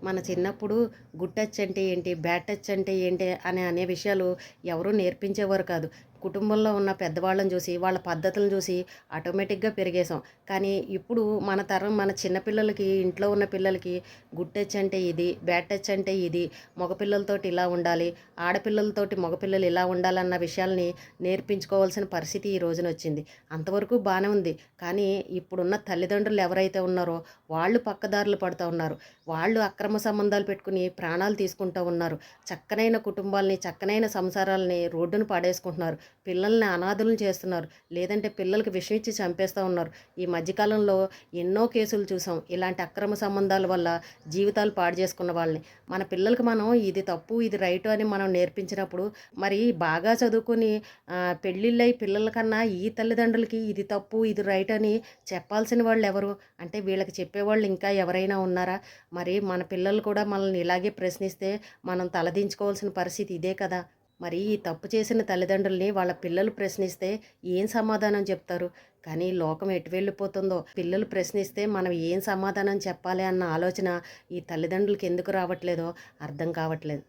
మన చిన్నప్పుడు good touch అంటే ఏంటి, బ్యాడ్ టచ్ అంటే ఏంటి అనే విషయాలు ఎవరూ నేర్పించేవారు కాదు. కుటుంబంలో ఉన్న పెద్దవాళ్ళని చూసి, వాళ్ళ పద్ధతులను చూసి ఆటోమేటిక్‌గా పెరిగేసాం. కానీ ఇప్పుడు మన తరం మన చిన్న పిల్లలకి, ఇంట్లో ఉన్న పిల్లలకి గుడ్ టచ్ అంటే ఇది, బ్యాడ్ టచ్ అంటే ఇది, మగపిల్లలతోటి ఇలా ఉండాలి, ఆడపిల్లలతోటి మగపిల్లలు ఇలా ఉండాలన్న విషయాల్ని నేర్పించుకోవాల్సిన పరిస్థితి ఈ రోజునొచ్చింది. అంతవరకు బానే ఉంది. కానీ ఇప్పుడున్న తల్లిదండ్రులు ఎవరైతే ఉన్నారో వాళ్ళు పక్కదారులు పడతా ఉన్నారు. వాళ్ళు అక్రమ సంబంధాలు పెట్టుకుని ప్రాణాలు తీసుకుంటూ ఉన్నారు. చక్కనైన కుటుంబాల్ని, చక్కనైన సంసారాల్ని రోడ్డున పడేసుకుంటున్నారు. పిల్లల్ని అనాథులను చేస్తున్నారు. లేదంటే పిల్లలకి విషం ఇచ్చి చంపేస్తూ ఉన్నారు. ఈ మధ్యకాలంలో ఎన్నో కేసులు చూసాం. ఇలాంటి అక్రమ సంబంధాల వల్ల జీవితాలు పాడు చేసుకున్న వాళ్ళని. మన పిల్లలకి మనం ఇది తప్పు, ఇది రైటు అని మనం నేర్పించినప్పుడు మరి బాగా చదువుకొని పెళ్ళిళ్ళై పిల్లల కన్నా ఈ తల్లిదండ్రులకి ఇది తప్పు, ఇది రైట్ అని చెప్పాల్సిన వాళ్ళు ఎవరు? అంటే వీళ్ళకి చెప్పేవాళ్ళు ఇంకా ఎవరైనా ఉన్నారా? మరి మన పిల్లలు కూడా మనల్ని ఇలాగే ప్రశ్నిస్తే మనం తలదించుకోవాల్సిన పరిస్థితి ఇదే కదా! మరి ఈ తప్పు చేసిన తల్లిదండ్రుల్ని వాళ్ళ పిల్లలు ప్రశ్నిస్తే ఏం సమాధానం చెప్తారు? కానీ లోకం ఎటు వెళ్ళిపోతుందో, పిల్లలు ప్రశ్నిస్తే మనం ఏం సమాధానం చెప్పాలి అన్న ఆలోచన ఈ తల్లిదండ్రులకి ఎందుకు రావట్లేదో అర్థం కావట్లేదు.